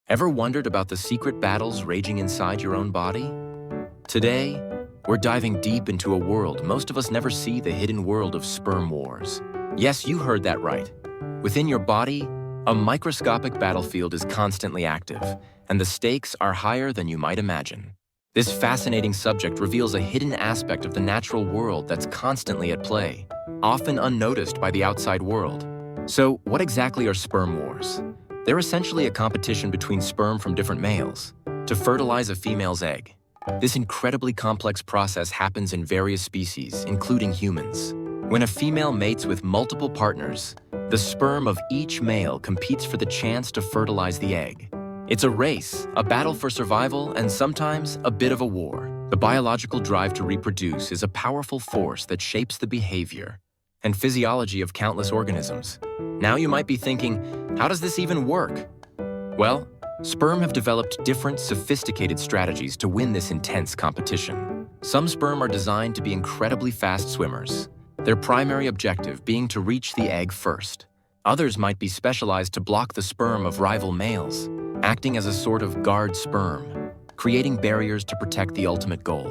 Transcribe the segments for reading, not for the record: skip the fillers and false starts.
Ever wondered about the secret battles raging inside your own body? Today, we're diving deep into a world most of us never see, the hidden world of sperm wars. Yes, you heard that right. Within your body, a microscopic battlefield is constantly active, and the stakes are higher than you might imagine. This fascinating subject reveals a hidden aspect of the natural world that's constantly at play, often unnoticed by the outside world. So, what exactly are sperm wars? They're essentially a competition between sperm from different males to fertilize a female's egg. This incredibly complex process happens in various species, including humans. When a female mates with multiple partners, the sperm of each male competes for the chance to fertilize the egg. It's a race, a battle for survival, and sometimes a bit of a war. The biological drive to reproduce is a powerful force that shapes the behavior and physiology of countless organisms. Now you might be thinking, how does this even work? Well, sperm have developed different, sophisticated strategies to win this intense competition. Some sperm are designed to be incredibly fast swimmers, their primary objective being to reach the egg first. Others might be specialized to block the sperm of rival males, acting as a sort of guard sperm, creating barriers to protect the ultimate goal.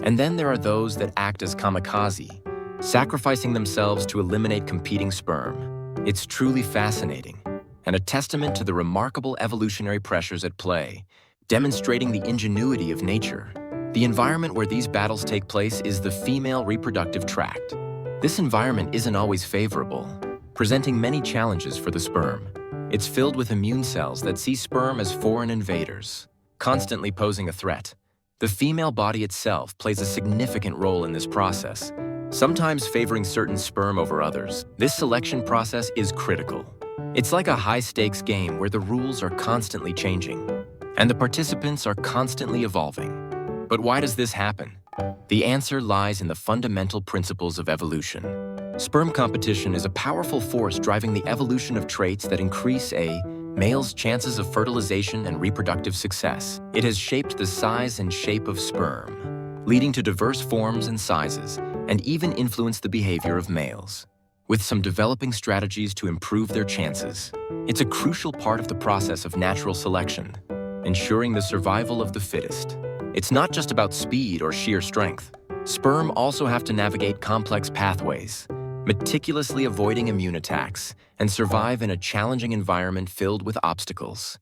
And then there are those that act as kamikaze, sacrificing themselves to eliminate competing sperm. It's truly fascinating, and a testament to the remarkable evolutionary pressures at play, demonstrating the ingenuity of nature. The environment where these battles take place is the female reproductive tract. This environment isn't always favorable, presenting many challenges for the sperm. It's filled with immune cells that see sperm as foreign invaders, constantly posing a threat. The female body itself plays a significant role in this process, sometimes favoring certain sperm over others. This selection process is critical. It's like a high-stakes game where the rules are constantly changing, and the participants are constantly evolving. But why does this happen? The answer lies in the fundamental principles of evolution. Sperm competition is a powerful force driving the evolution of traits that increase a male's chances of fertilization and reproductive success. It has shaped the size and shape of sperm, leading to diverse forms and sizes, and even influenced the behavior of males, with some developing strategies to improve their chances. It's a crucial part of the process of natural selection, ensuring the survival of the fittest. It's not just about speed or sheer strength. Sperm also have to navigate complex pathways, meticulously avoiding immune attacks, and survive in a challenging environment filled with obstacles.